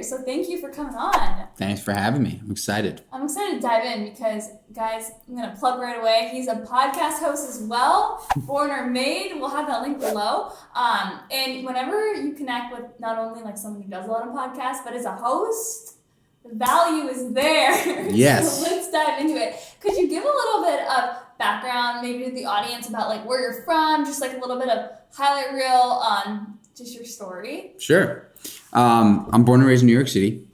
So thank you for coming on. Thanks for having me. I'm excited. I'm excited to dive in because, guys, I'm going to plug right away. He's a podcast host as well, Born or Made. We'll have that link below. And whenever you connect with not only like someone who does a lot of podcasts, but as a host, the value is there. Yes. So let's dive into it. Could you give a little bit of background maybe to the audience about like where you're from, just like a little bit of highlight reel on just your story? Sure. I'm born and raised in New York City.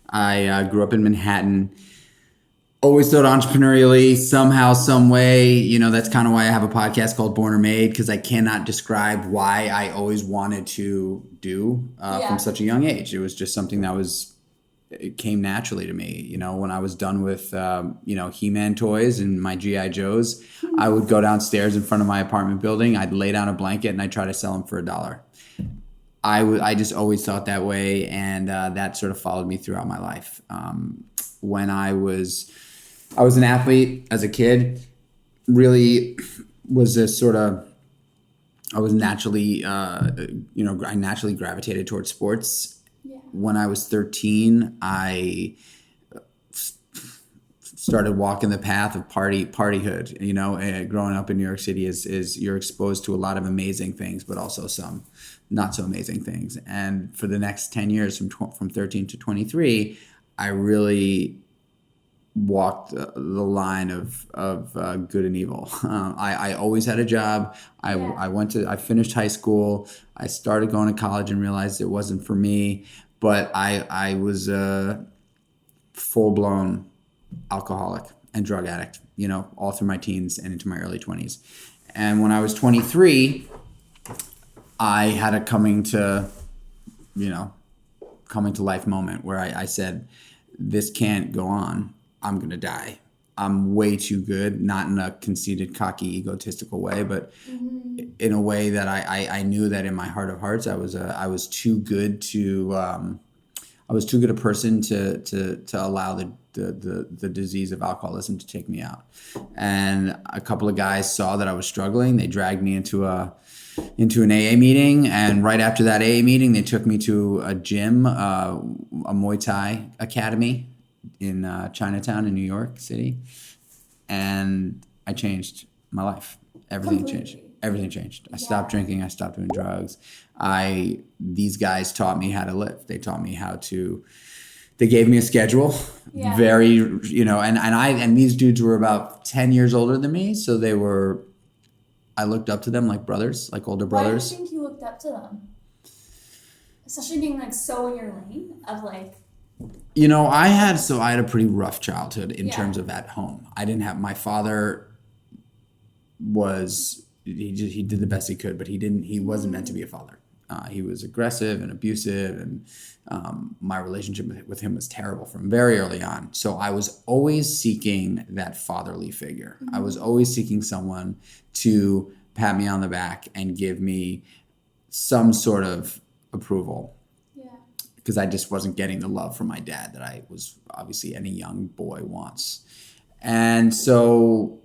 I grew up in Manhattan. Always thought entrepreneurially, somehow, some way. You know, that's kind of why I have a podcast called Born or Made, because I cannot describe why I always wanted to do from such a young age. It was just something that it came naturally to me. You know, when I was done with, He-Man toys and my G.I. Joes, I would go downstairs in front of my apartment building. I'd lay down a blanket and I'd try to sell them for $1. I just always thought that way, and that sort of followed me throughout my life. When I was an athlete as a kid, really was this sort of, I was naturally, I naturally gravitated towards sports. Yeah. When I was 13, I started walking the path of partyhood. You know, growing up in New York City is you're exposed to a lot of amazing things, but also some not so amazing things. And for the next 10 years, from 13 to 23, I really walked the line of good and evil. I always had a job. I finished high school. I started going to college and realized it wasn't for me. But I was a full-blown alcoholic and drug addict, you know, all through my teens and into my early 20s. And when I was 23, I had a coming to life moment where I said, this can't go on. I'm going to die. I'm way too good, not in a conceited, cocky, egotistical way, but in a way that I knew that in my heart of hearts, I was too good a person to allow the disease of alcoholism to take me out. And a couple of guys saw that I was struggling. They dragged me into an AA meeting, and right after that AA meeting, they took me to a gym, a Muay Thai academy in Chinatown in New York City, and I changed my life. Everything changed. I stopped drinking. I stopped doing drugs. These guys taught me how to live. They taught me they gave me a schedule, very, and these dudes were about 10 years older than me. So I looked up to them like brothers, like older brothers. Why do you think you looked up to them? Especially being like so in your lane of like. You know, I had a pretty rough childhood in terms of at home. I didn't have, my father he did the best he could, but he wasn't meant to be a father. He was aggressive and abusive, and my relationship with him was terrible from very early on. So I was always seeking that fatherly figure. I was always seeking someone to pat me on the back and give me some sort of approval. Because I just wasn't getting the love from my dad that I was obviously any young boy wants. And so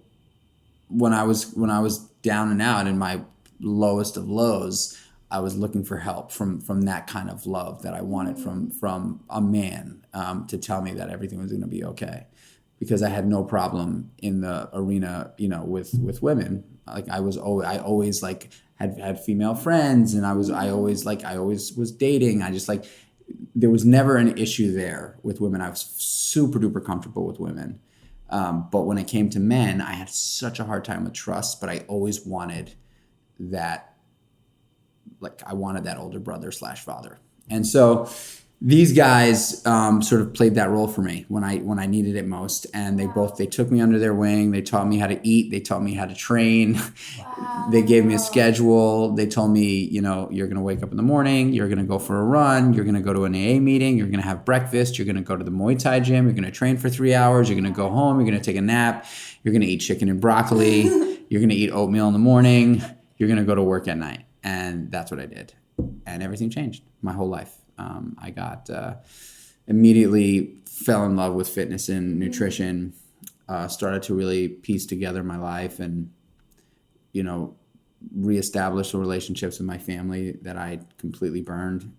when I was down and out in my lowest of lows, I was looking for help from that kind of love that I wanted from a man to tell me that everything was going to be okay. Because I had no problem in the arena, you know, with women. Like I always like had female friends, and I always was dating. There was never an issue there with women. I was super duper comfortable with women. But when it came to men, I had such a hard time with trust, but I always wanted that, I wanted that older brother / father. And so these guys sort of played that role for me when I needed it most. And they took me under their wing. They taught me how to eat. They taught me how to train. Wow. They gave me a schedule. They told me, you know, you're going to wake up in the morning. You're going to go for a run. You're going to go to an AA meeting. You're going to have breakfast. You're going to go to the Muay Thai gym. You're going to train for 3 hours. You're going to go home. You're going to take a nap. You're going to eat chicken and broccoli. You're going to eat oatmeal in the morning. You're going to go to work at night. And that's what I did. And everything changed my whole life. I got immediately fell in love with fitness and nutrition, started to really piece together my life and, you know, reestablish the relationships with my family that I completely burned.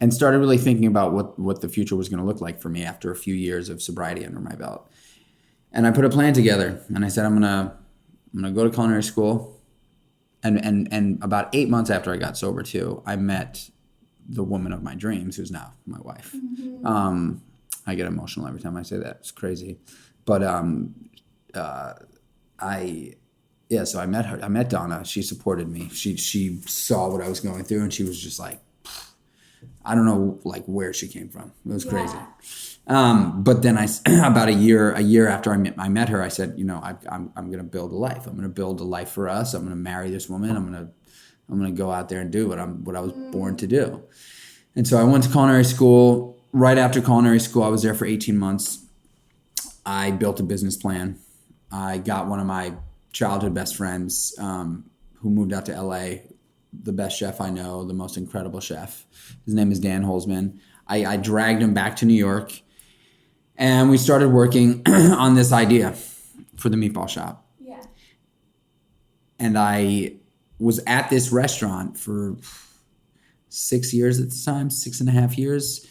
and started really thinking about what the future was going to look like for me after a few years of sobriety under my belt. And I put a plan together, and I said, I'm gonna go to culinary school. And about 8 months after I got sober too, I met the woman of my dreams, who's now my wife. Mm-hmm. I get emotional every time I say that. It's crazy. But so I met her. I met Donna. She supported me. She saw what I was going through, and she was just like, I don't know, like where she came from. It was crazy. But then about a year after I met her, I said, I'm going to build a life. I'm going to build a life for us. I'm going to marry this woman. I'm going to go out there and do what I was born to do. And so I went to culinary school. Right after culinary school, I was there for 18 months. I built a business plan. I got one of my childhood best friends who moved out to LA, the best chef I know, the most incredible chef. His name is Dan Holzman. I dragged him back to New York, and we started working on this idea for the Meatball Shop. Yeah. And I was at this restaurant for 6 years at the time, 6.5 years,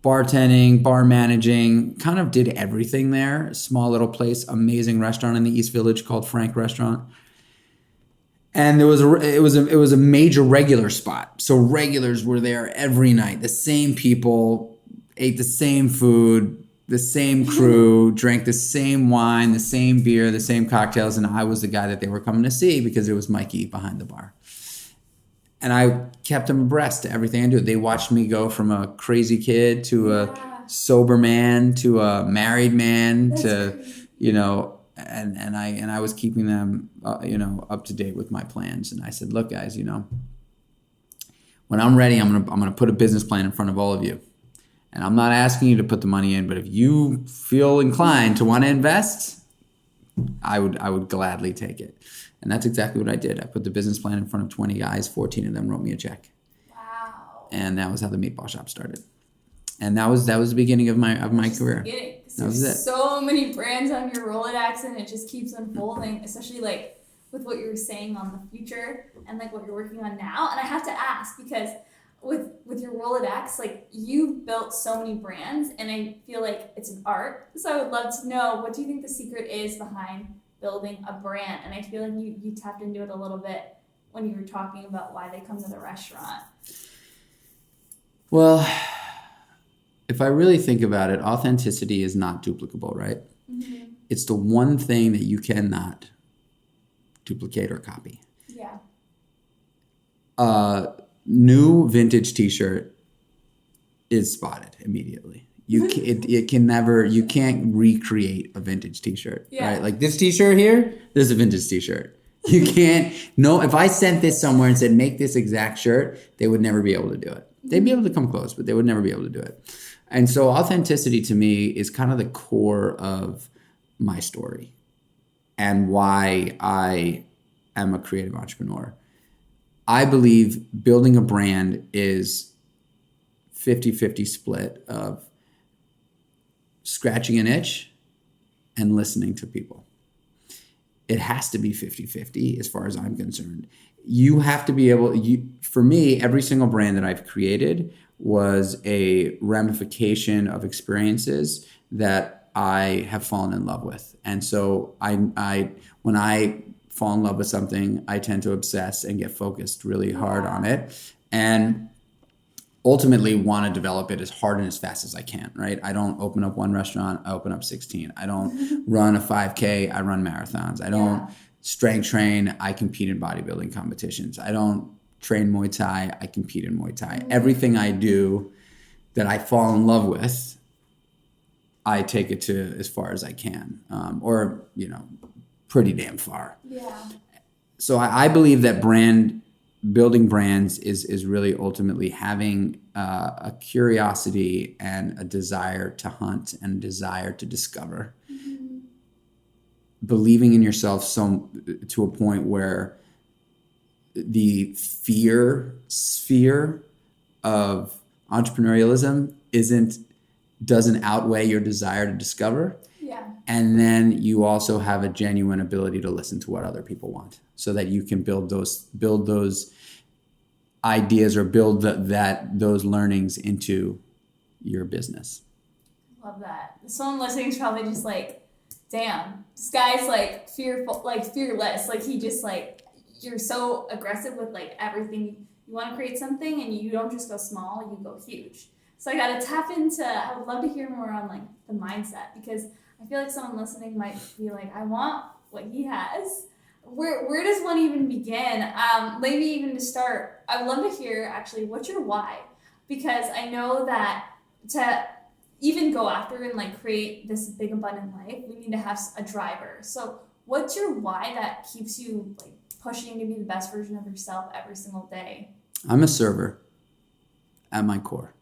bartending, bar managing, kind of did everything there. Small little place, amazing restaurant in the East Village called Frank Restaurant. And it was a major regular spot. So regulars were there every night. The same people ate the same food, the same crew, drank the same wine, the same beer, the same cocktails. And I was the guy that they were coming to see because it was Mikey behind the bar. And I kept them abreast to everything I do. They watched me go from a crazy kid to a sober man to a married man. That's to, crazy. And I was keeping them, up to date with my plans. And I said, look, guys, when I'm ready, I'm gonna put a business plan in front of all of you. And I'm not asking you to put the money in, but if you feel inclined to want to invest, I would gladly take it. And that's exactly what I did. I put the business plan in front of 20 guys. 14 of them wrote me a check. Wow. And that was how the Meatball Shop started. And that was the beginning of my career. That was it. So many brands on your Rolodex, and it just keeps unfolding, especially like with what you were saying on the future and like what you're working on now. And I have to ask, because with your Rolodex, like you've built so many brands, and I feel like it's an art. So I would love to know, what do you think the secret is behind building a brand? And I feel like you tapped into it a little bit when you were talking about why they come to the restaurant. Well, if I really think about it, authenticity is not duplicable, right? Mm-hmm. It's the one thing that you cannot duplicate or copy. Yeah. New vintage t-shirt is spotted immedially. You can't recreate a vintage t-shirt, right? Like this t-shirt here, there's a vintage t-shirt. You can't, if I sent this somewhere and said, make this exact shirt, they would never be able to do it. They'd be able to come close, but they would never be able to do it. And so authenticity to me is kind of the core of my story and why I am a creative entrepreneur. I believe building a brand is 50-50 split of scratching an itch and listening to people. It has to be 50-50 as far as I'm concerned. You have to be able, for me, every single brand that I've created was a ramification of experiences that I have fallen in love with. And so when I fall in love with something, I tend to obsess and get focused really hard on it. And ultimately want to develop it as hard and as fast as I can, right? I don't open up one restaurant, I open up 16. I don't run a 5K, I run marathons. I don't strength train, I compete in bodybuilding competitions. I don't train Muay Thai, I compete in Muay Thai. Everything I do that I fall in love with, I take it to as far as I can, or pretty damn far. Yeah. So I believe that building brands is really ultimately having a curiosity and a desire to hunt and a desire to discover. Mm-hmm. Believing in yourself to a point where the fear sphere of entrepreneurialism doesn't outweigh your desire to discover. Yeah. And then you also have a genuine ability to listen to what other people want, so that you can build those ideas or build those learnings into your business. Love that. Someone listening is probably just like, damn, this guy's like fearful, like fearless. Like he just like, you're so aggressive with like everything. You want to create something and you don't just go small, you go huge. So I got to tap into, I would love to hear more on like the mindset, because I feel like someone listening might be like, I want what he has. Where does one even begin? Maybe even to start, I would love to hear actually, what's your why? Because I know that to even go after and like create this big abundant life, we need to have a driver. So what's your why that keeps you like pushing to be the best version of yourself every single day? I'm a server at my core.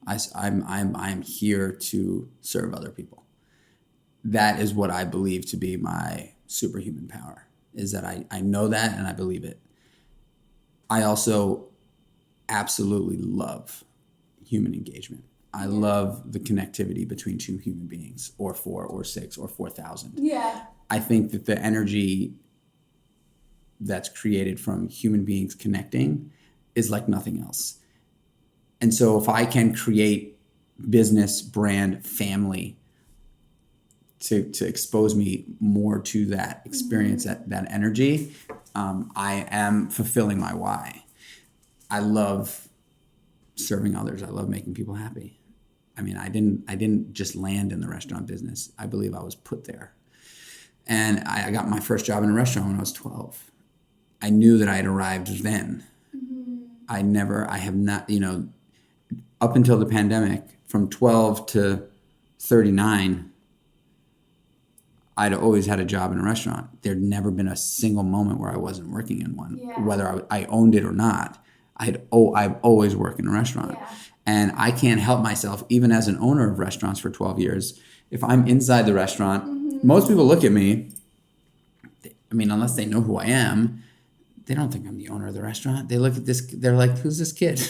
I'm here to serve other people. That is what I believe to be my superhuman power, is that I know that and I believe it. I also absolutely love human engagement. I love the connectivity between two human beings, or 4 or 6 or 4,000. Yeah. I think that the energy that's created from human beings connecting is like nothing else. And so if I can create business, brand, family to expose me more to that experience, that energy, I am fulfilling my why. I love serving others. I love making people happy. I mean, I didn't just land in the restaurant business. I believe I was put there. And I got my first job in a restaurant when I was 12. I knew that I had arrived then. I have not, up until the pandemic, from 12 to 39, I'd always had a job in a restaurant. There'd never been a single moment where I wasn't working in one, whether I owned it or not. I've always worked in a restaurant. Yeah. And I can't help myself, even as an owner of restaurants for 12 years, if I'm inside the restaurant, most people look at me, I mean, unless they know who I am, they don't think I'm the owner of the restaurant. They look at this, they're like, who's this kid?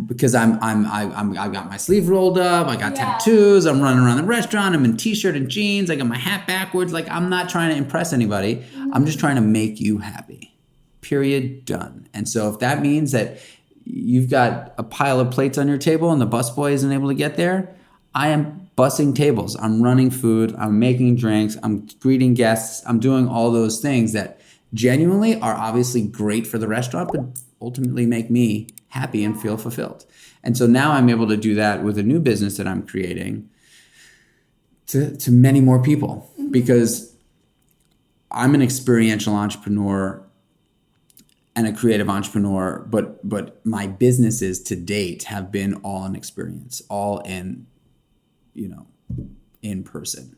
Because I've got my sleeve rolled up, I got tattoos, I'm running around the restaurant, I'm in t-shirt and jeans, I got my hat backwards. Like, I'm not trying to impress anybody. I'm just trying to make you happy. Period. Done. And so if that means that you've got a pile of plates on your table and the busboy isn't able to get there, I am bussing tables. I'm running food. I'm making drinks. I'm greeting guests. I'm doing all those things that genuinely are obviously great for the restaurant, but ultimately make me happy and feel fulfilled. And so now I'm able to do that with a new business that I'm creating to many more people, because I'm an experiential entrepreneur and a creative entrepreneur, but my businesses to date have been all an experience, all in, in person.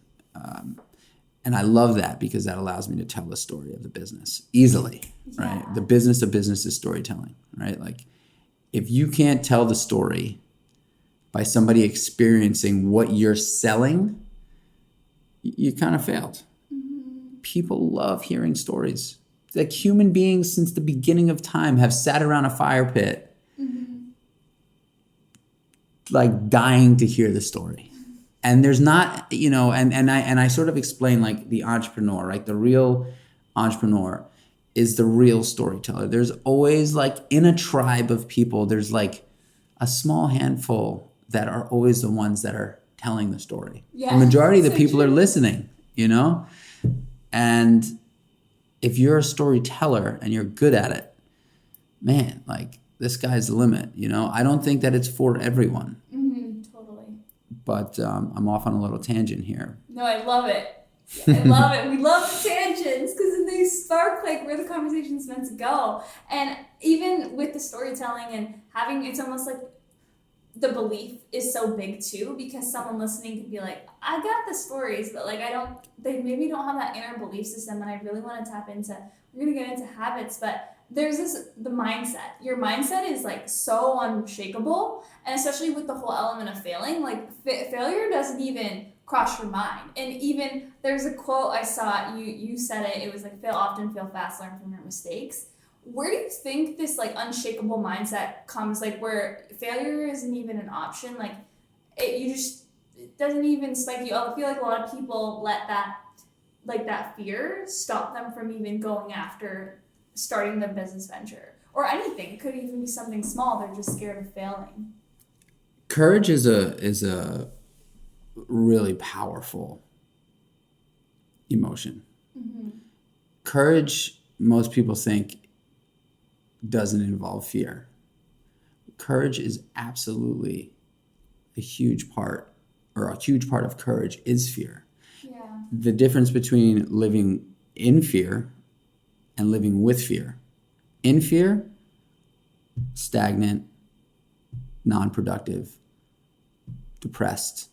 And I love that, because that allows me to tell the story of the business easily, right? The business of business is storytelling, right? Like, if you can't tell the story by somebody experiencing what you're selling, you kind of failed. People love hearing stories. Like, human beings since the beginning of time have sat around a fire pit, like dying to hear the story. And there's not, and I sort of explain, like, the entrepreneur, right? The real entrepreneur is the real storyteller. There's always, like, in a tribe of people, there's like a small handful that are always the ones that are telling the story. Yeah, the majority of the people are listening, and if you're a storyteller and you're good at it, man, like, the sky's the limit, I don't think that it's for everyone. Totally. But I'm off on a little tangent here. No, I love it. I love it. We love the tangents, because they spark like where the conversation's meant to go. And even with the storytelling and having, it's almost like the belief is so big too, because someone listening could be like, I got the stories, but like they maybe don't have that inner belief system, and I really want to tap into, we're going to get into habits, but there's the mindset. Your mindset is like so unshakable, and especially with the whole element of failing, like failure doesn't even cross your mind. And even there's a quote I saw, you said it was like, fail often, fail fast, learn from your mistakes. Where do you think this like unshakable mindset comes, like where failure isn't even an option? Like it doesn't even spike you up. I feel like a lot of people let that fear stop them from even going after starting the business venture. or anything. It could even be something small. They're just scared of failing. Courage is a really powerful emotion. Mm-hmm. Courage, most people think, doesn't involve fear. Courage is absolutely a huge part of courage is fear. Yeah. The difference between living in fear and living with fear. In fear, stagnant, non-productive, depressed,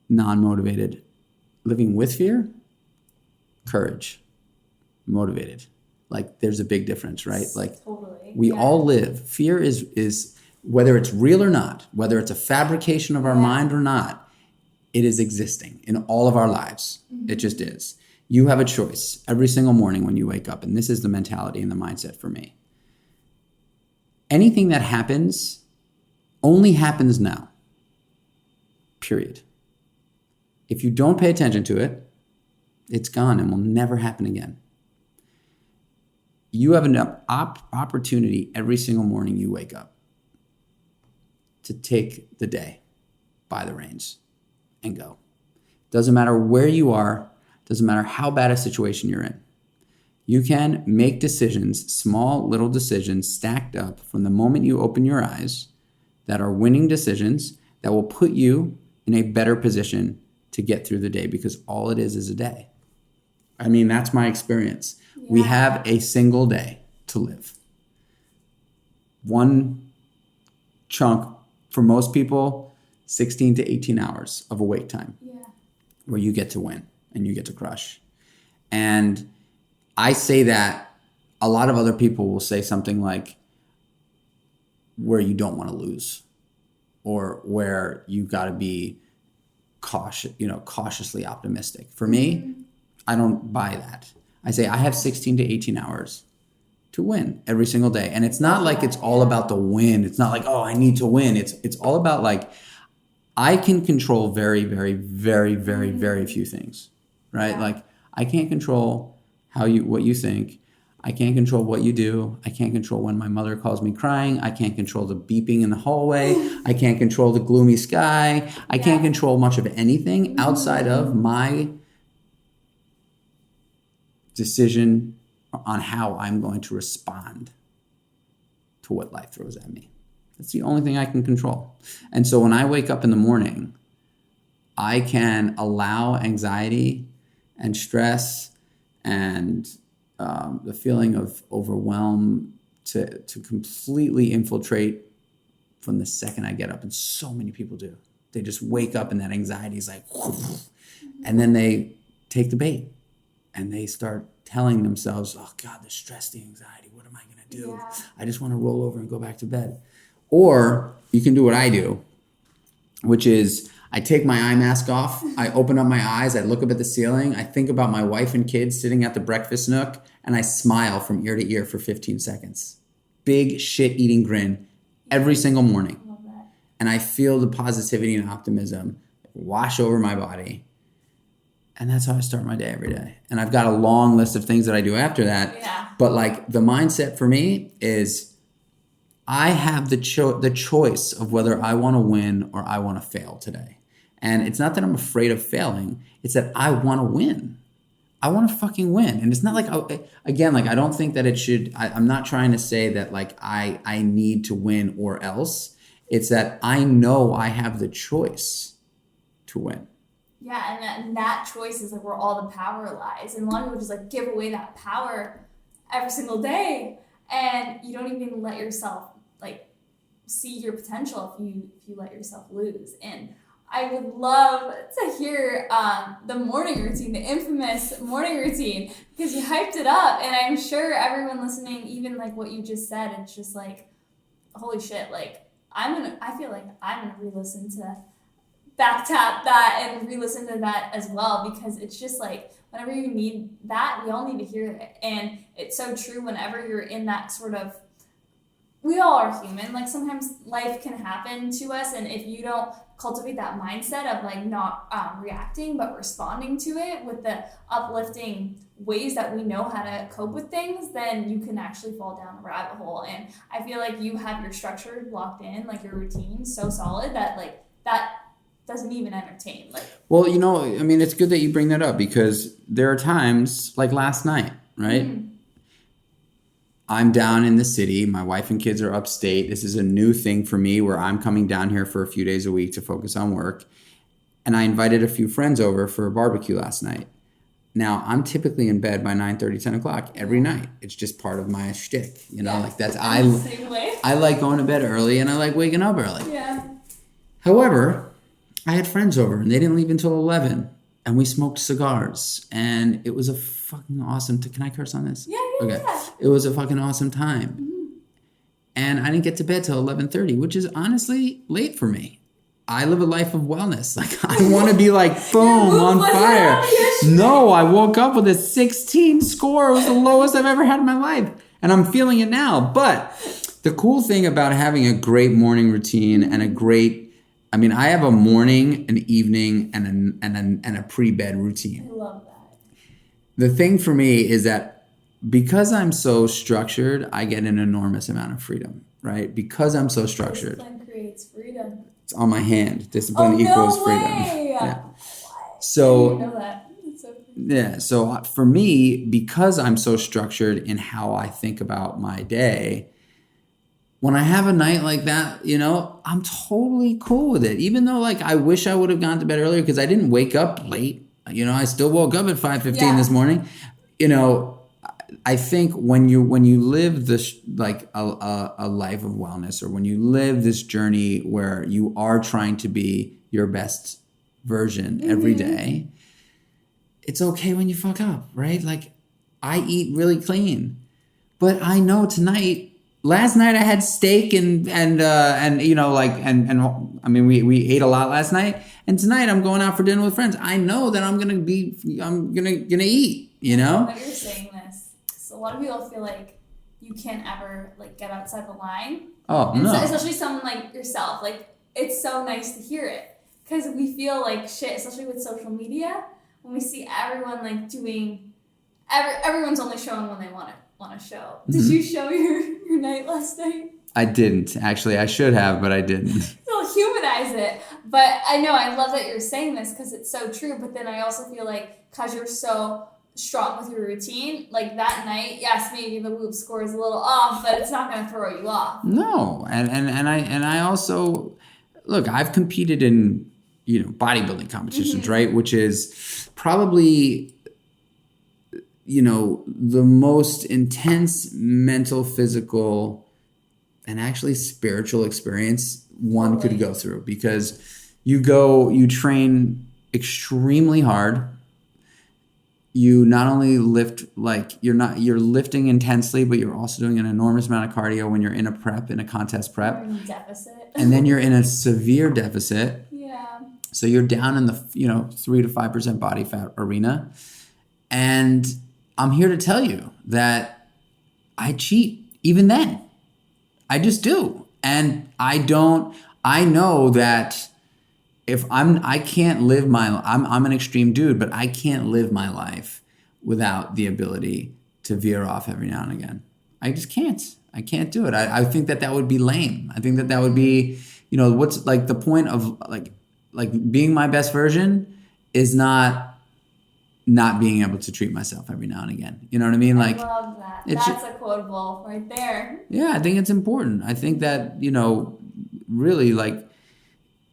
non-motivated. Living with fear, courage, motivated. Like there's a big difference, right? Like totally. We all live. Fear is whether it's real or not, whether it's a fabrication of our mind or not, it is existing in all of our lives. It just is. You have a choice every single morning when you wake up, and this is the mentality and the mindset for me. Anything that happens only happens now. Period. If you don't pay attention to it, it's gone and will never happen again. You have an opportunity every single morning you wake up to take the day by the reins and go. Doesn't matter where you are, doesn't matter how bad a situation you're in. You can make decisions, small little decisions stacked up from the moment you open your eyes that are winning decisions that will put you in a better position to get through the day, because all it is a day. I mean, that's my experience. Yeah. We have a single day to live. One chunk, for most people, 16 to 18 hours of awake time, where you get to win and you get to crush. And I say that a lot of other people will say something like where you don't want to lose, or where you got to be cautiously optimistic. For me, I don't buy that. I say I have 16 to 18 hours to win every single day. And it's not like it's all about the win. It's not like, oh, I need to win. It's all about like, I can control very, very, very, very, very few things, right? Yeah. Like I can't control what you think. I can't control what you do. I can't control when my mother calls me crying. I can't control the beeping in the hallway. I can't control the gloomy sky. I can't control much of anything outside of my decision on how I'm going to respond to what life throws at me. That's the only thing I can control. And so when I wake up in the morning, I can allow anxiety and stress and the feeling of overwhelm to completely infiltrate from the second I get up. And so many people do. They just wake up and that anxiety is like, and then they take the bait and they start telling themselves, oh God, the stress, the anxiety, what am I going to do? Yeah. I just want to roll over and go back to bed. Or you can do what I do, which is I take my eye mask off, I open up my eyes, I look up at the ceiling, I think about my wife and kids sitting at the breakfast nook, and I smile from ear to ear for 15 seconds. Big shit-eating grin every single morning. Love that. And I feel the positivity and optimism wash over my body. And that's how I start my day every day. And I've got a long list of things that I do after that. Yeah. But like the mindset for me is I have the choice of whether I want to win or I want to fail today. And it's not that I'm afraid of failing. It's that I want to win. I want to fucking win. And it's not like, I don't think that it should, I'm not trying to say that like I need to win or else. It's that I know I have the choice to win. Yeah, and that choice is like where all the power lies. And a lot of people just like give away that power every single day. And you don't even let yourself like see your potential if you let yourself lose. And I would love to hear the morning routine, the infamous morning routine, because you hyped it up. And I'm sure everyone listening, even like what you just said, it's just like, holy shit, like I feel like I'm gonna re-listen to back tap that and re-listen to that as well, because it's just like whenever you need that, we all need to hear it. And it's so true whenever you're in that sort of we all are human. Like sometimes life can happen to us, and if you don't cultivate that mindset of like not reacting but responding to it with the uplifting ways that we know how to cope with things, then you can actually fall down the rabbit hole. And I feel like you have your structure locked in, like your routine so solid that like that doesn't even entertain. Like, well, you know, I mean, it's good that you bring that up because there are times like last night, right? Mm-hmm. I'm down in the city. My wife and kids are upstate. This is a new thing for me where I'm coming down here for a few days a week to focus on work. And I invited a few friends over for a barbecue last night. Now, I'm typically in bed by 9:30, 10 o'clock every night. It's just part of my shtick. You know, like that's, I like going to bed early and I like waking up early. Yeah. However, I had friends over and they didn't leave until 11. And we smoked cigars, and it was a fucking awesome. Can I curse on this? Yeah. Okay. It was a fucking awesome time, and I didn't get to bed till 11:30, which is honestly late for me. I live a life of wellness. Like I want to be like boom on fire. No, I woke up with a 16 score. It was the lowest I've ever had in my life, and I'm feeling it now. But the cool thing about having a great morning routine and I have a morning, an evening, and a pre-bed routine. I love that. The thing for me is that because I'm so structured, I get an enormous amount of freedom, right? Because I'm so structured. Discipline creates freedom. It's on my hand. Discipline equals freedom. Yeah. So, I didn't know that. That's so cool. Yeah. So for me, because I'm so structured in how I think about my day, when I have a night like that, you know, I'm totally cool with it. Even though, like, I wish I would have gone to bed earlier because I didn't wake up late. You know, I still woke up at 5:15 this morning. You know, I think when you live this like a life of wellness, or when you live this journey where you are trying to be your best version every day, it's okay when you fuck up, right? Like, I eat really clean, but I know tonight. Last night I had steak and you know, like and I mean we ate a lot last night, and tonight I'm going out for dinner with friends. I know that I'm gonna eat, you know. But you're saying this, so a lot of people feel like you can't ever like get outside the line. Oh, no. Especially someone like yourself. Like, it's so nice to hear it because we feel like shit, especially with social media, when we see everyone like doing, everyone's only showing when they want to show. Did you show your night last night? I didn't. Actually, I should have, but I didn't. So humanize it. But I know, I love that you're saying this because it's so true. But then I also feel like because you're so strong with your routine, like that night, yes, maybe the Whoop score is a little off, but it's not going to throw you off. No. And I also, look, I've competed in, you know, bodybuilding competitions, right? Which is probably, you know, the most intense mental, physical, and actually spiritual experience one could go through, because you train extremely hard. You not only lift, like you're lifting intensely, but you're also doing an enormous amount of cardio when you're in a contest prep. You're in deficit. And then you're in a severe deficit. Yeah. So you're down in the, you know, 3 to 5% body fat arena. And I'm here to tell you that I cheat even then. I just do. And I know that if I'm an extreme dude, but I can't live my life without the ability to veer off every now and again. I just can't. I can't do it. I think that would be lame. I think that would be, you know, what's like the point of like being my best version is not being able to treat myself every now and again. You know what I mean? Like, I love that. That's a quotable right there. Yeah, I think it's important. I think that, you know, really, like,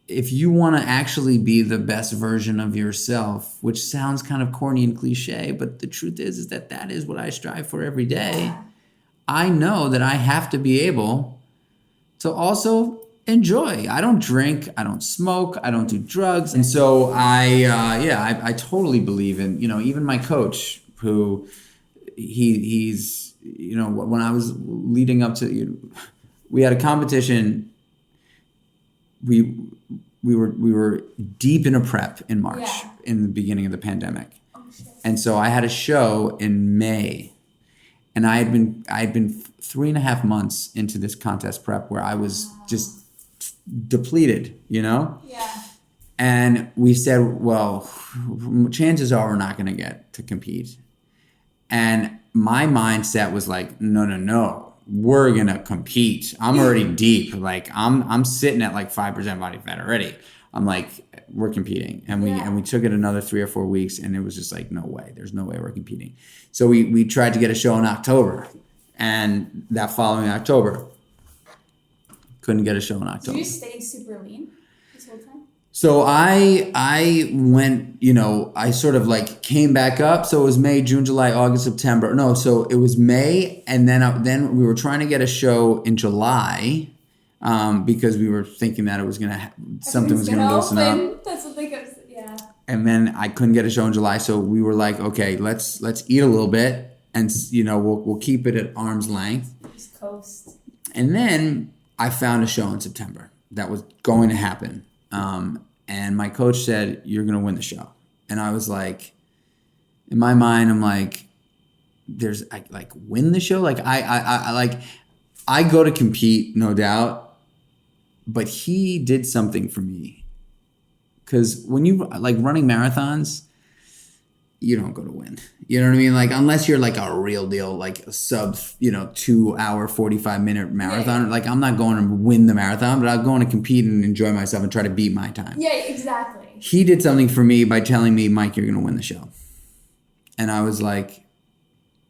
if you want to actually be the best version of yourself, which sounds kind of corny and cliche, but the truth is that is what I strive for every day. Yeah. I know that I have to be able to also enjoy. I don't drink, I don't smoke, I don't do drugs. And so I totally believe in, you know, even my coach, who he's, you know, when I was leading up to, you know, we had a competition. We were deep in a prep in March, in the beginning of the pandemic. Oh, shit. And so I had a show in May. And I had been 3.5 months into this contest prep where I was just depleted, Yeah. And we said, well, chances are we're not going to get to compete. And my mindset was like, no, we're going to compete. I'm already deep. Like I'm sitting at like 5% body fat already. I'm like, we're competing. And we took it another 3 or 4 weeks, and it was just like, no way. There's no way we're competing. So we tried to get a show in October, and that following October, couldn't get a show in October. Did you stay super lean this whole time? So I went, I sort of like came back up. So it was May, June, July, August, September. No, so it was May, and then we were trying to get a show in July, because we were thinking that it was something was gonna loosen up. That's what they could, yeah. And then I couldn't get a show in July, so we were like, okay, let's eat a little bit, and we'll keep it at arm's length. Just coast. And then I found a show in September that was going to happen. And my coach said, you're going to win the show. And I was like, in my mind, I'm like, win the show? Like, I go to compete, no doubt, but he did something for me. Because when you, like, running marathons, you don't go to win. You know what I mean? Like, unless you're like a real deal, like a sub, 2 hour, 45-minute marathon. Right. Like, I'm not going to win the marathon, but I'm going to compete and enjoy myself and try to beat my time. Yeah, exactly. He did something for me by telling me, Mike, you're going to win the show. And I was like,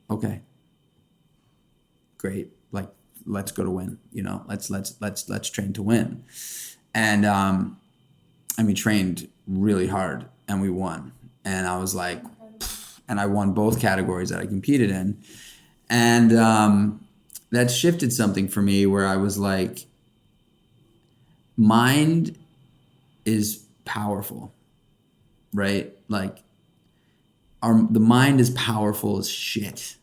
okay, great. Like, let's go to win. Let's train to win. And we trained really hard, and we won. And I was like, and I won both categories that I competed in. And that shifted something for me where I was like, mind is powerful, right? Like the mind is powerful as shit.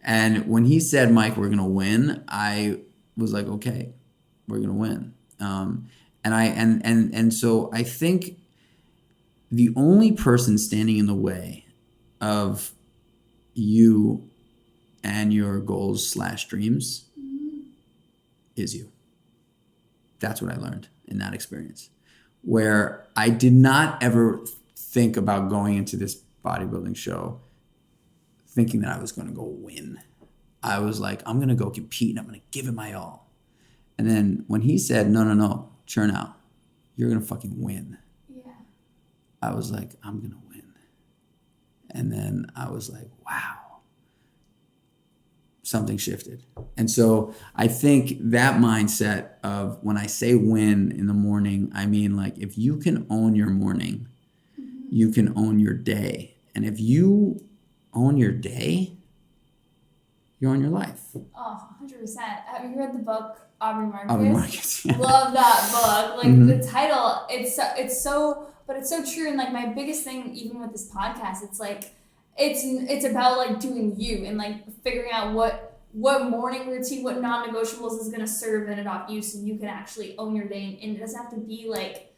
And when he said, Mike, we're going to win, I was like, okay, we're going to win. And so I think the only person standing in the way of you and your goals / dreams is you. That's what I learned in that experience, where I did not ever think about going into this bodybuilding show thinking that I was going to go win. I was like, I'm going to go compete and I'm going to give it my all. And then when he said, no, Chernow, you're going to fucking win. I was like, I'm going to win. And then I was like, wow. Something shifted. And so I think that mindset of when I say win in the morning, I mean, like, if you can own your morning, you can own your day. And if you own your day, you own your life. Oh, 100%. Have you read the book Aubrey Marcus? Aubrey Marcus, yeah. Love that book. Like, the title, it's so true. And like my biggest thing, even with this podcast, it's like, it's about like doing you and like figuring out what morning routine, what non-negotiables is going to serve and adopt you so you can actually own your day. And it doesn't have to be like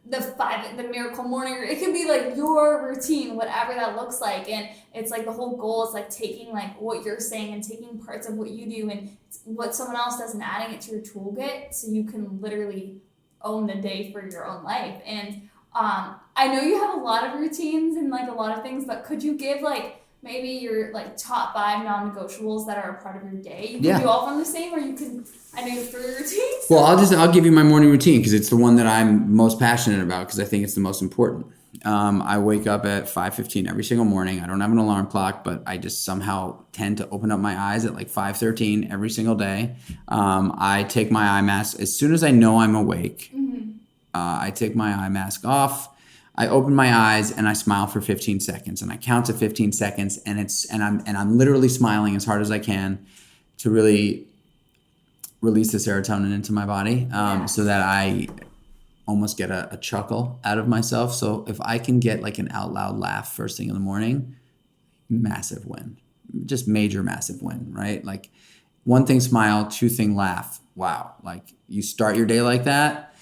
the miracle morning. It can be like your routine, whatever that looks like. And it's like the whole goal is like taking like what you're saying and taking parts of what you do and what someone else does and adding it to your toolkit so you can literally own the day for your own life. And I know you have a lot of routines and like a lot of things, but could you give like maybe your like top 5 non-negotiables that are a part of your day? You can do all from the same, or you can, I know you have 3 routines. Well, I'll give you my morning routine because it's the one that I'm most passionate about because I think it's the most important. I wake up at 5:15 every single morning. I don't have an alarm clock, but I just somehow tend to open up my eyes at like 5:13 every single day. I take my eye mask as soon as I know I'm awake. I take my eye mask off. I open my eyes and I smile for 15 seconds, and I count to 15 seconds, and I'm literally smiling as hard as I can to really release the serotonin into my body, so that I almost get a chuckle out of myself. So if I can get like an out loud laugh first thing in the morning, massive win, just major massive win, right? Like 1 thing smile, 2 thing laugh. Wow, like you start your day like that.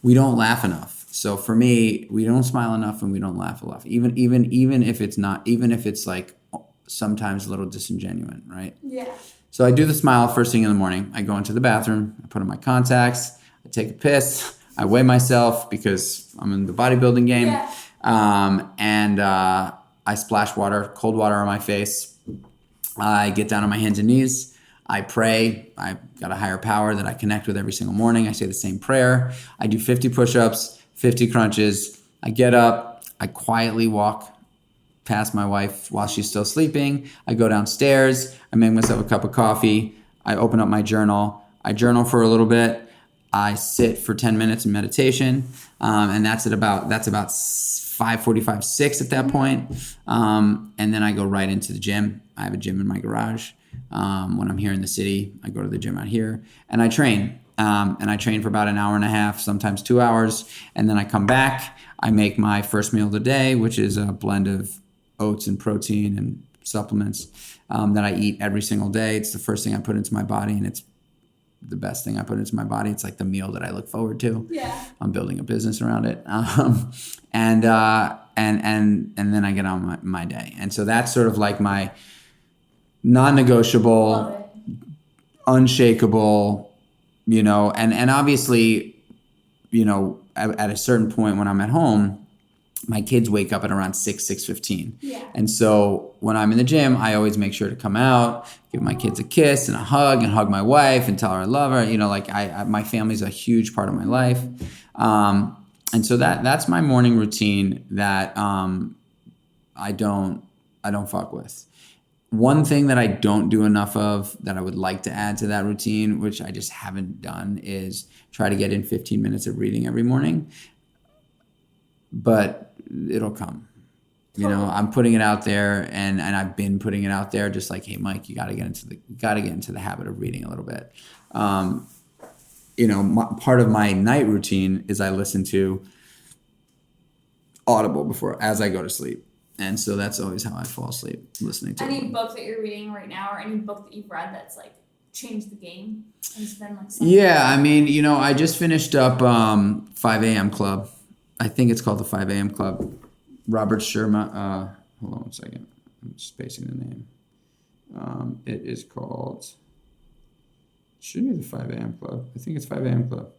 We don't laugh enough. So for me, we don't smile enough and we don't laugh enough. Even if it's like sometimes a little disingenuous, right? Yeah. So I do the smile first thing in the morning. I go into the bathroom, I put on my contacts, I take a piss, I weigh myself because I'm in the bodybuilding game. Yeah. I splash cold water on my face. I get down on my hands and knees. I pray. I've got a higher power that I connect with every single morning. I say the same prayer. I do 50 push-ups, 50 crunches. I get up. I quietly walk past my wife while she's still sleeping. I go downstairs. I make myself a cup of coffee. I open up my journal. I journal for a little bit. I sit for 10 minutes in meditation. And that's about 5:45, 6 at that point. And then I go right into the gym. I have a gym in my garage. When I'm here in the city, I go to the gym out here and I train. And I train for about an hour and a half, sometimes 2 hours. And then I come back. I make my first meal of the day, which is a blend of oats and protein and supplements that I eat every single day. It's the first thing I put into my body, and it's the best thing I put into my body. It's like the meal that I look forward to. Yeah. I'm building a business around it. And then I get on my day. And so that's sort of like my non-negotiable, unshakable, and obviously, at a certain point when I'm at home, my kids wake up at around 6:15. Yeah. And so when I'm in the gym, I always make sure to come out, give my kids a kiss and a hug, and hug my wife and tell her I love her. My family's a huge part of my life. And so that's my morning routine that I don't fuck with. One thing that I don't do enough of that I would like to add to that routine, which I just haven't done, is try to get in 15 minutes of reading every morning. But it'll come. I'm putting it out there, and I've been putting it out there, just like, hey, Mike, you got to get into the habit of reading a little bit. Part of my night routine is I listen to Audible as I go to sleep. And so that's always how I fall asleep, listening to any book that you're reading right now, or any book that you've read that's like changed the game? It's been like yeah, I just finished up 5 a.m. Club. I think it's called the 5 a.m. Club. Robert Sherman. Hold on one second. I'm spacing the name. It is called. Shouldn't be the 5 a.m. Club. I think it's 5 a.m. Club.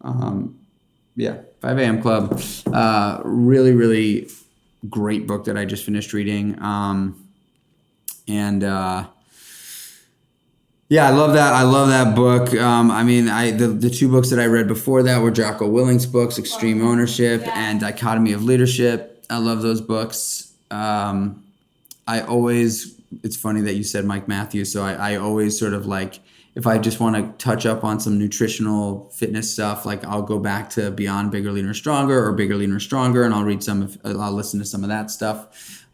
5 a.m. Club. Really, really great book that I just finished reading. Yeah, I love that. I love that book. The two books that I read before that were Jocko Willink's books, Extreme Ownership and Dichotomy of Leadership. I love those books. It's funny that you said Mike Matthews. So I always sort of like, if I just want to touch up on some nutritional fitness stuff, like I'll go back to Beyond Bigger, Leaner, Stronger, or Bigger, Leaner, Stronger, and I'll listen to some of that stuff.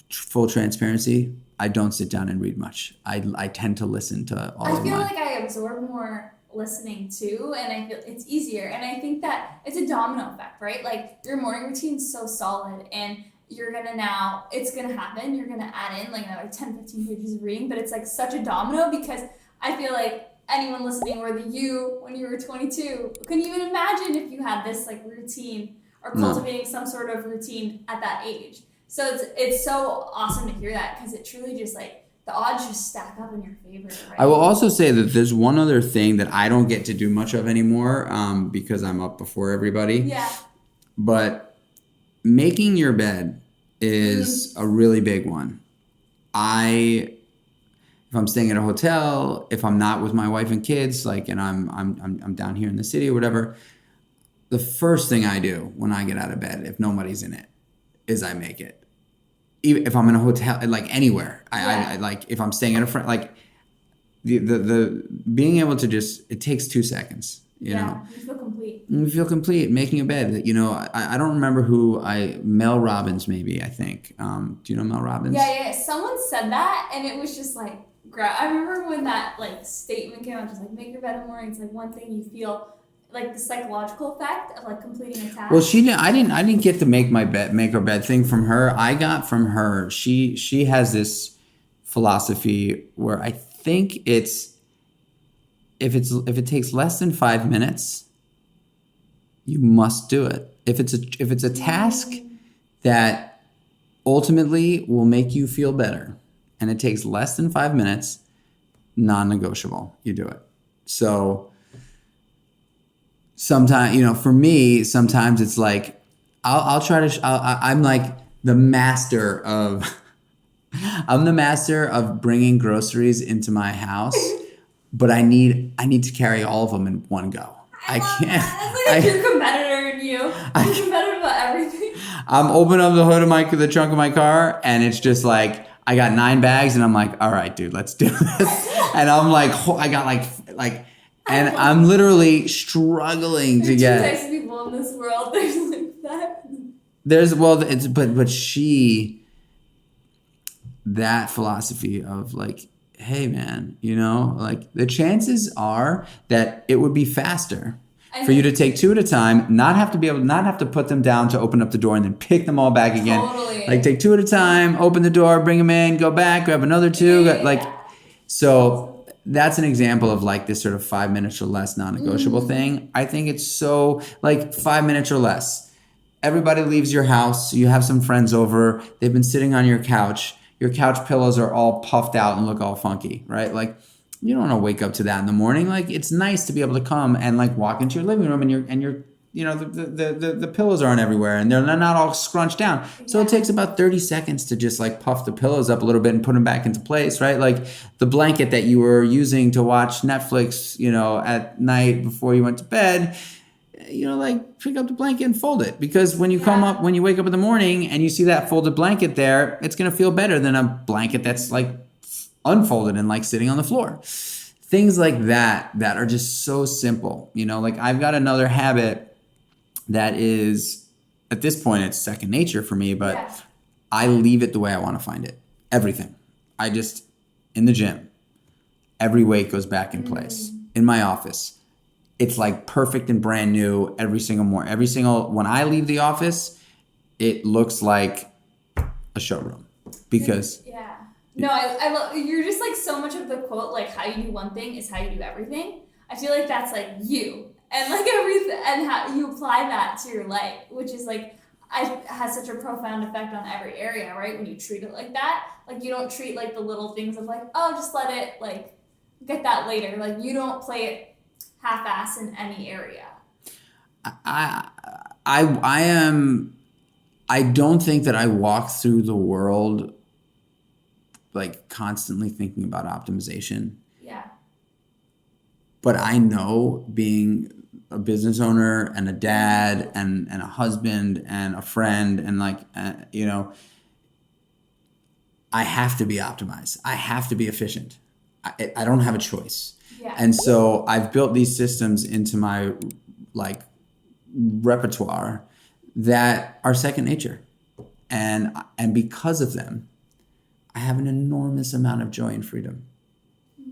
Full transparency, I don't sit down and read much. I tend to listen to all of mine. I feel like I absorb more listening too, and I feel it's easier. And I think that it's a domino effect, right? Like your morning routine's so solid, and it's gonna happen. You're gonna add in like another 10, 15 pages of reading, but it's like such a domino, because I feel like anyone listening, whether you, when you were 22, couldn't even imagine if you had this like routine or cultivating some sort of routine at that age. So it's so awesome to hear that, because it truly just like the odds just stack up in your favor. Right? I will also say that there's one other thing that I don't get to do much of anymore because I'm up before everybody. Yeah. But making your bed is a really big one. If I'm staying at a hotel, if I'm not with my wife and kids, and I'm down here in the city or whatever, the first thing I do when I get out of bed, if nobody's in it, is I make it. Even if I'm in a hotel, like anywhere, I like if I'm staying at a friend, like the being able to it takes 2 seconds. You know, you feel complete. You feel complete making a bed. I don't remember Mel Robbins, maybe, I think. Do you know Mel Robbins? Yeah. Someone said that, and it was just like, I remember when that like statement came out, just like make your bed in the morning. It's like one thing you feel. Like the psychological effect of like completing a task. Well, I didn't get to make her bed thing from her. I got from her. She has this philosophy where I think if it takes less than 5 minutes, you must do it. If it's a task that ultimately will make you feel better, and it takes less than 5 minutes, non-negotiable. You do it. So sometimes, for me, sometimes it's like, I'll try to, I'm like the master of, I'm the master of bringing groceries into my house, but I need to carry all of them in one go. I can't. That's like a true competitor in you. You're competitive about everything. I'm opening up the hood of the trunk of my car, and it's just like, I got 9 bags, and I'm like, all right, dude, let's do this. And I'm like, I got like, and I'm literally struggling to get. There's 2 types of people in this world. There's like that. But that philosophy of like, hey man, like the chances are that it would be faster for you to take 2 at a time, not have to put them down to open up the door and then pick them all back again. Totally. Like take 2 at a time, open the door, bring them in, go back, grab another 2. So that's an example of like this sort of 5 minutes or less non-negotiable thing. I think it's so like 5 minutes or less. Everybody leaves your house. You have some friends over. They've been sitting on your couch. Your couch pillows are all puffed out and look all funky, right? Like you don't want to wake up to that in the morning. Like it's nice to be able to come and like walk into your living room and you're the pillows aren't everywhere and they're not all scrunched down. So it takes about 30 seconds to just like puff the pillows up a little bit and put them back into place, right? Like the blanket that you were using to watch Netflix, at night before you went to bed, like pick up the blanket and fold it, because when you when you wake up in the morning and you see that folded blanket there, it's going to feel better than a blanket that's like unfolded and like sitting on the floor. Things like that are just so simple. Like I've got another habit that is, at this point, it's second nature for me, but I leave it the way I want to find it. Everything. In the gym, every weight goes back in place. In my office, it's like perfect and brand new every single morning. When I leave the office, it looks like a showroom because. Yeah. No, I love, you're just like so much of the quote, like how you do one thing is how you do everything. I feel like that's like you and like everything and how you apply that to your life, which is like, has such a profound effect on every area, right? When you treat it like that, like you don't treat like the little things of like, oh, just let it like get that later. Like you don't play it half-ass in any area. I don't think that I walk through the world like constantly thinking about optimization. Yeah. But I know, being a business owner and a dad and a husband and a friend and like, I have to be optimized. I have to be efficient. I don't have a choice. Yeah. And so I've built these systems into my like repertoire that are second nature. And because of them, I have an enormous amount of joy and freedom.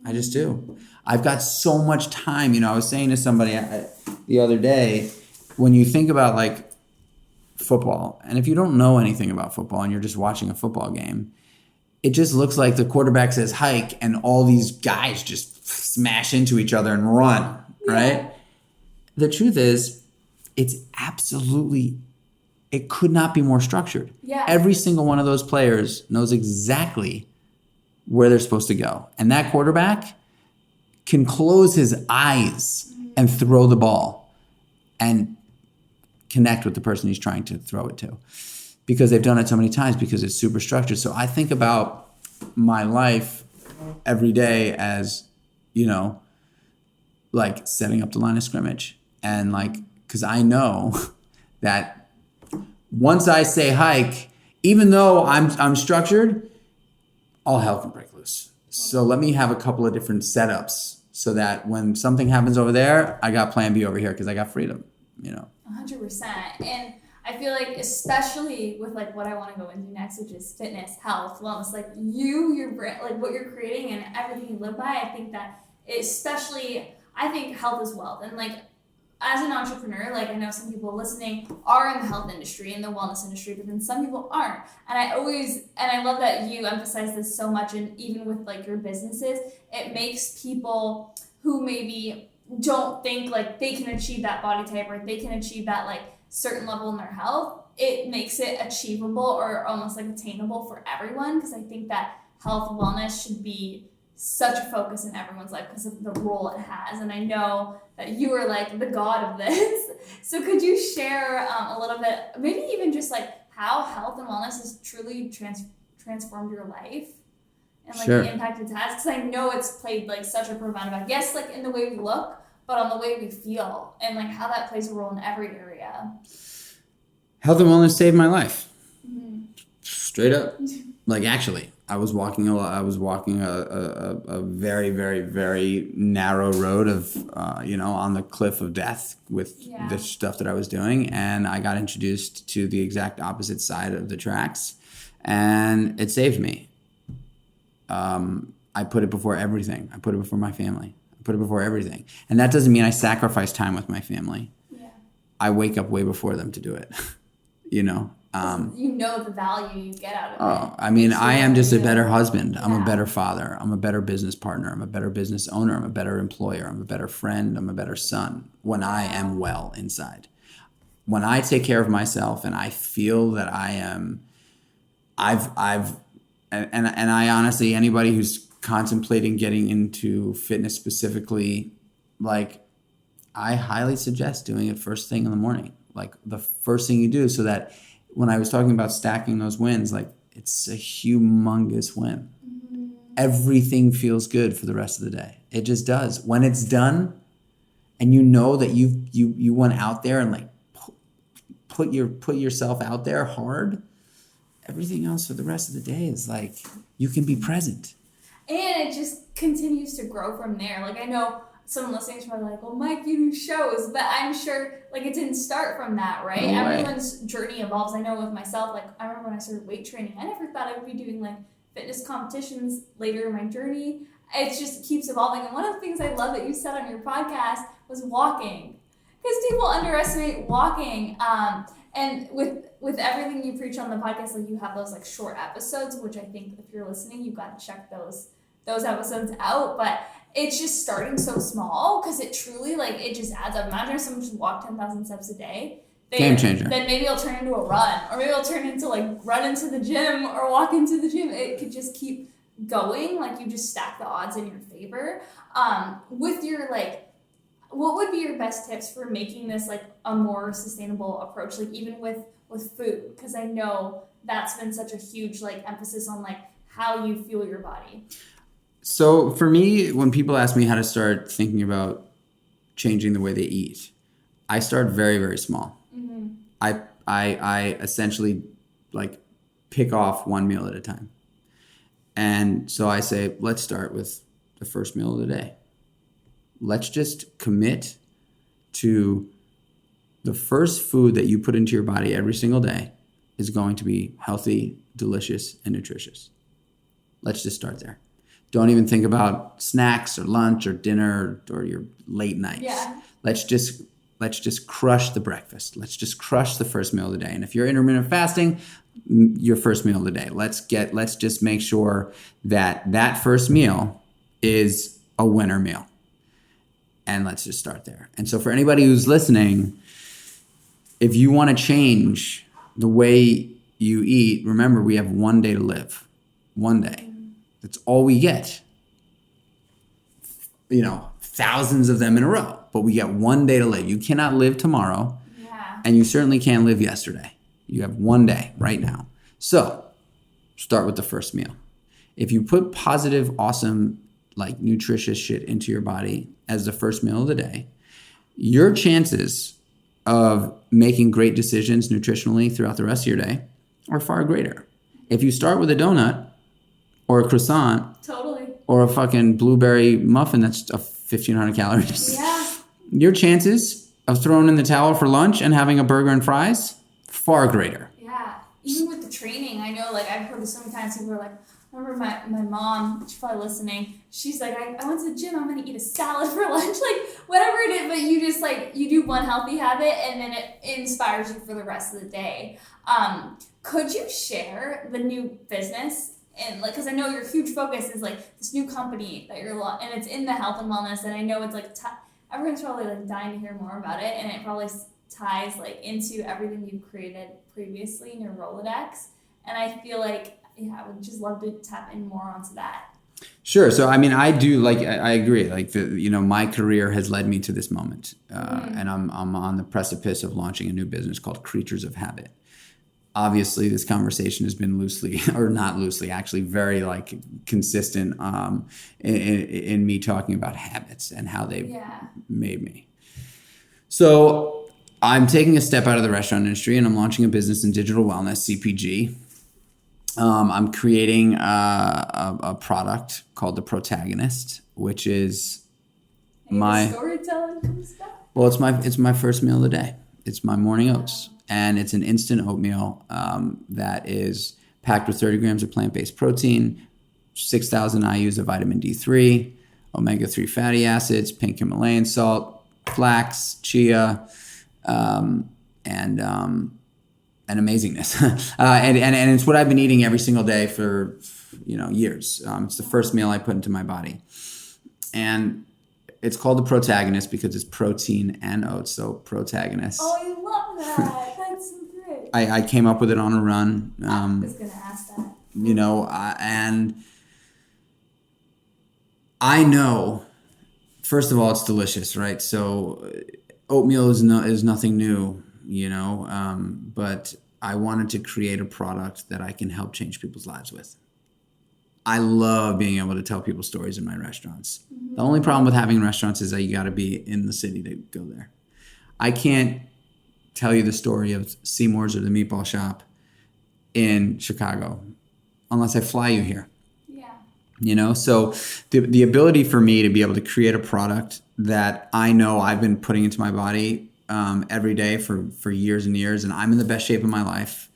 I just do. I've got so much time. I was saying to somebody the other day, when you think about like football, and if you don't know anything about football and you're just watching a football game, it just looks like the quarterback says hike and all these guys just smash into each other and run, right? The truth is, it could not be more structured. Yeah. Every single one of those players knows exactly where they're supposed to go. And that quarterback can close his eyes and throw the ball and connect with the person he's trying to throw it to, because they've done it so many times, because it's super structured. So I think about my life every day as, like setting up the line of scrimmage. And like, because I know that once I say hike, even though I'm structured, all hell can break loose. So let me have a couple of different setups so that when something happens over there, I got plan B over here because I got freedom, 100%. And I feel like, especially with like what I want to go into next, which is fitness, health, wellness, like your brand, like what you're creating and everything you live by, I think that I think health is wealth. And like, as an entrepreneur, like I know some people listening are in the health industry and the wellness industry, but then some people aren't. And I love that you emphasize this so much. And even with like your businesses, it makes people who maybe don't think like they can achieve that body type or they can achieve that like certain level in their health, it makes it achievable or almost like attainable for everyone, because I think that health and wellness should be such a focus in everyone's life because of the role it has. And I know that you are like the god of this. So could you share a little bit, maybe even just like how health and wellness has truly transformed your life and like Sure. the impact it has? Because I know it's played like such a profound effect. Yes, like in the way we look, but on the way we feel and like how that plays a role in every area. Health and wellness saved my life. Mm-hmm. Straight up. Like, actually, I was walking a very, very, very narrow road of, on the cliff of death with the stuff that I was doing. And I got introduced to the exact opposite side of the tracks, and it saved me. I put it before everything. I put it before my family. I put it before everything. And that doesn't mean I sacrifice time with my family. Yeah. I wake up way before them to do it, you know? You know the value you get out of it. I mean, I am just a better husband. I'm a better father. I'm a better business partner. I'm a better business owner. I'm a better employer. I'm a better friend. I'm a better son when I am well inside. When I take care of myself and I feel that I am, and I honestly, anybody who's contemplating getting into fitness specifically, like, I highly suggest doing it first thing in the morning. Like the first thing you do, so that when I was talking about stacking those wins, like, it's a humongous win. Mm-hmm. Everything feels good for the rest of the day. It just does. When it's done and you know that you went out there and like put yourself out there hard, everything else for the rest of the day is like, you can be present. And it just continues to grow from there. Like, I know some listeners are like, well, Mike, you do shows, but I'm sure like it didn't start from that, right? No way. Everyone's journey evolves. I know with myself, like I remember when I started weight training, I never thought I would be doing like fitness competitions later in my journey. It just keeps evolving. And one of the things I love that you said on your podcast was walking, because people underestimate walking. And with everything you preach on the podcast, like you have those like short episodes, which I think if you're listening, you've got to check those episodes out. But it's just starting so small, because it truly, like, it just adds up. Imagine if someone just walked 10,000 steps a day. Game changer. Then maybe it'll turn into a run, or maybe it'll turn into like run into the gym or walk into the gym. It could just keep going. Like, you just stack the odds in your favor. With your like, what would be your best tips for making this like a more sustainable approach, like even with food? Because I know that's been such a huge like emphasis on like how you fuel your body. So for me, when people ask me how to start thinking about changing the way they eat, I start very, very small. Mm-hmm. I essentially like pick off one meal at a time. And so I say, let's start with the first meal of the day. Let's just commit to the first food that you put into your body every single day is going to be healthy, delicious, and nutritious. Let's just start there. Don't even think about snacks or lunch or dinner or your late nights. Yeah. Let's just crush the breakfast. Let's just crush the first meal of the day. And if you're intermittent fasting, your first meal of the day. Let's just make sure that first meal is a winner meal. And let's just start there. And so for anybody who's listening, if you want to change the way you eat, remember, we have one day to live. One day. That's all we get. You know, thousands of them in a row. But we get one day to live. You cannot live tomorrow. Yeah. And you certainly can't live yesterday. You have one day right now. So start with the first meal. If you put positive, awesome, like nutritious shit into your body as the first meal of the day, your chances of making great decisions nutritionally throughout the rest of your day are far greater. If you start with a donut or a croissant, totally, or a fucking blueberry muffin that's 1,500 calories, yeah, your chances of throwing in the towel for lunch and having a burger and fries, far greater. Yeah, even with the training, I know, like, I've heard this so many times, people are like, I remember my mom, she's probably listening, she's like, I went to the gym, I'm going to eat a salad for lunch, like, whatever it is, but you just, like, you do one healthy habit, and then it inspires you for the rest of the day. Could you share the new business? And like, because I know your huge focus is like this new company that you're and it's in the health and wellness, and I know it's like everyone's probably like dying to hear more about it, and it probably ties like into everything you've created previously in your Rolodex. And I feel like, yeah, I would just love to tap in more onto that. Sure. So, I mean, I do I agree. Like my career has led me to this moment, and I'm on the precipice of launching a new business called Creatures of Habit. Obviously, this conversation has been loosely, or not loosely, actually very like consistent in me talking about habits and how they've made me. So I'm taking a step out of the restaurant industry and I'm launching a business in digital wellness, CPG. I'm creating a product called the Protagonist, which is my storytelling stuff. Well, it's my first meal of the day. It's my morning oats, and it's an instant oatmeal that is packed with 30 grams of plant-based protein, 6,000 IUs of vitamin D3, omega-3 fatty acids, pink Himalayan salt, flax, chia, and amazingness. And it's what I've been eating every single day for years. It's the first meal I put into my body, and it's called the Protagonist because it's protein and oats, so Protagonist. Oh, I love that. That's so great. I came up with it on a run. I was gonna ask that. And I know, first of all, it's delicious, right? So oatmeal is nothing new, but I wanted to create a product that I can help change people's lives with. I love being able to tell people stories in my restaurants. Mm-hmm. The only problem with having restaurants is that you got to be in the city to go there. I can't tell you the story of Seamore's or the Meatball Shop in Chicago unless I fly you here. Yeah. So the ability for me to be able to create a product that I know I've been putting into my body every day for years and years, and I'm in the best shape of my life.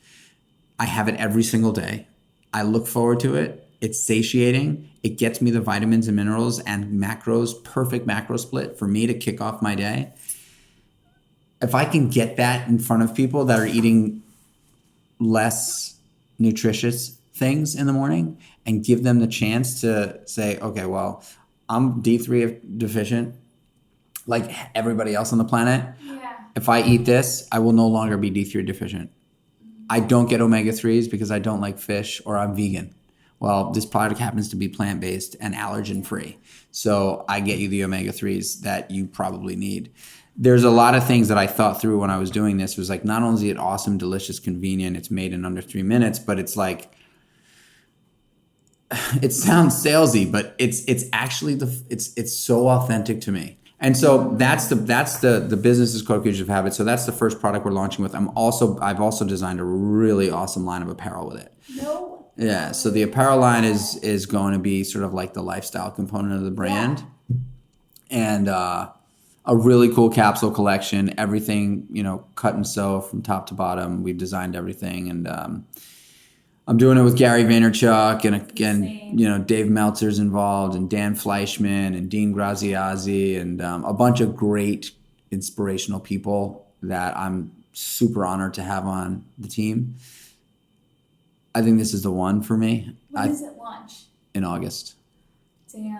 I have it every single day. I look forward to it. It's satiating. It gets me the vitamins and minerals and macros, perfect macro split for me to kick off my day. If I can get that in front of people that are eating less nutritious things in the morning and give them the chance to say, okay, well, I'm D3 deficient like everybody else on the planet. Yeah. If I eat this, I will no longer be D3 deficient. I don't get omega-3s because I don't like fish or I'm vegan. Well, this product happens to be plant-based and allergen-free. So I get you the omega-3s that you probably need. There's a lot of things that I thought through when I was doing this. It was like, not only is it awesome, delicious, convenient, it's made in under 3 minutes, but it's like, it sounds salesy, but it's actually it's so authentic to me. And so that's the business is called Creatures of Habit. So that's the first product we're launching with. I've also designed a really awesome line of apparel with it. No. Yeah, so the apparel line is going to be sort of like the lifestyle component of the brand, and a really cool capsule collection. Everything cut and sew from top to bottom. We've designed everything, and I'm doing it with Gary Vaynerchuk, and again, Dave Meltzer's involved, and Dan Fleischman, and Dean Graziazzi, and a bunch of great inspirational people that I'm super honored to have on the team. I think this is the one for me. When does it launch? In August. Damn.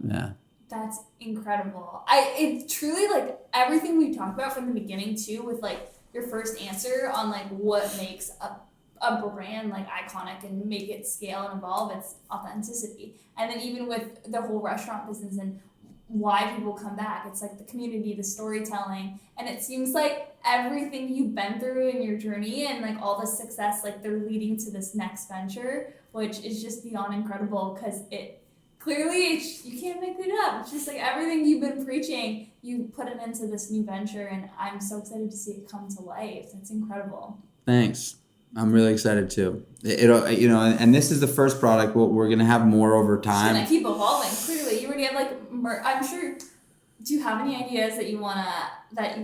Yeah. That's incredible. It's truly like everything we talked about from the beginning too, with like your first answer on like what makes a brand like iconic and make it scale and evolve. It's authenticity. And then even with the whole restaurant business and why people come back, it's like the community, the storytelling, and it seems like everything you've been through in your journey and like all the success, like they're leading to this next venture, which is just beyond incredible because you can't make it up. It's just like everything you've been preaching, you put it into this new venture, and I'm so excited to see it come to life. It's incredible. Thanks. I'm really excited too. And this is the first product. We're gonna have more over time. It's gonna keep evolving. Clearly, you already have like. I'm sure. Do you have any ideas that you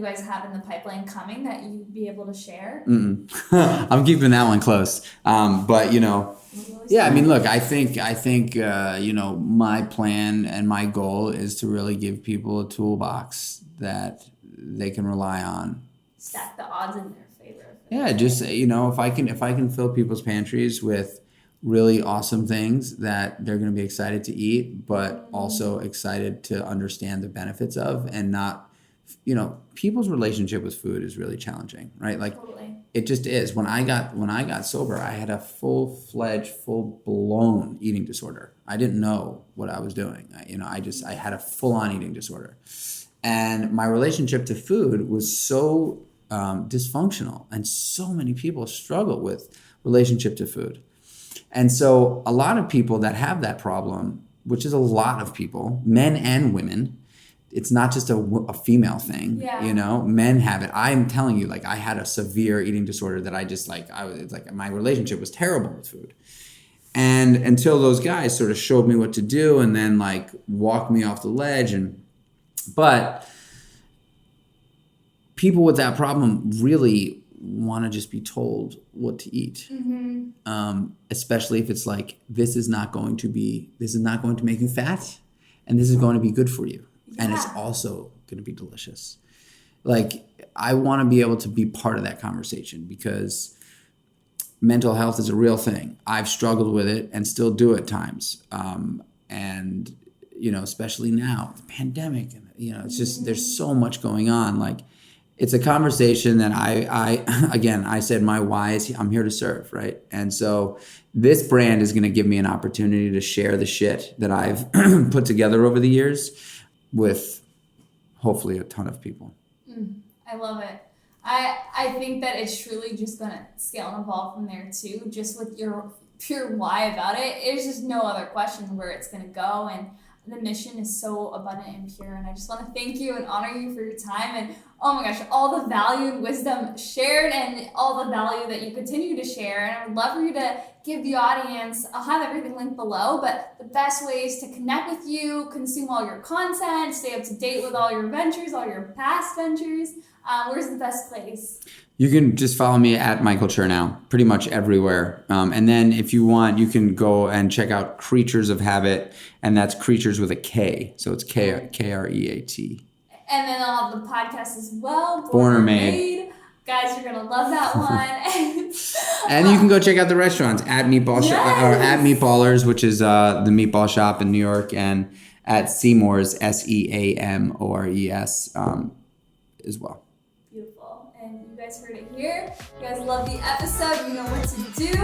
guys have in the pipeline coming that you'd be able to share? I'm keeping that one close. But yeah. I mean, look. I think my plan and my goal is to really give people a toolbox that they can rely on. Stack the odds in their favor. Yeah, just if I can fill people's pantries with really awesome things that they're going to be excited to eat, but also excited to understand the benefits of, and not people's relationship with food is really challenging, right? Like Totally. it just is. When I got sober, I had a full-blown eating disorder. I didn't know what I was doing. I had a full-on eating disorder. And my relationship to food was so dysfunctional, and so many people struggle with relationship to food. And so a lot of people that have that problem, which is a lot of people, men and women, it's not just a female thing, men have it. I'm telling you, like I had a severe eating disorder that my relationship was terrible with food. And until those guys sort of showed me what to do and then like walked me off the ledge. But people with that problem really want to just be told what to eat. Especially if it's like, this is not going to make you fat, and this is going to be good for you. And it's also going to be delicious. Like, I want to be able to be part of that conversation, because mental health is a real thing. I've struggled with it and still do at times. And, especially now, the pandemic, and, it's just, there's so much going on. Like, it's a conversation that I said my why is I'm here to serve, right? And so this brand is going to give me an opportunity to share the shit that I've put together over the years with hopefully a ton of people. I love it. I think that it's truly just going to scale and evolve from there too, just with your pure why about it. There's just no other question where it's going to go, and the mission is so abundant and pure, and I just want to thank you and honor you for your time, and oh my gosh, all the value and wisdom shared, and all the value that you continue to share. And I would love for you to give the audience, I'll have everything linked below, but the best ways to connect with you, consume all your content, stay up to date with all your ventures, all your past ventures. Where's the best place? You can just follow me at Michael Chernow, pretty much everywhere. And then if you want, you can go and check out Creatures of Habit, and that's Creatures with a K. So it's Kreat. And then I'll have the podcast as well. Born or Made. Guys, you're going to love that one. And you can go check out the restaurants at Meatball Shop, or at Meatballers, which is the Meatball Shop in New York, and at Seamore's, Seamores, as well. Beautiful. And you guys heard it here. You guys love the episode. You know what to do.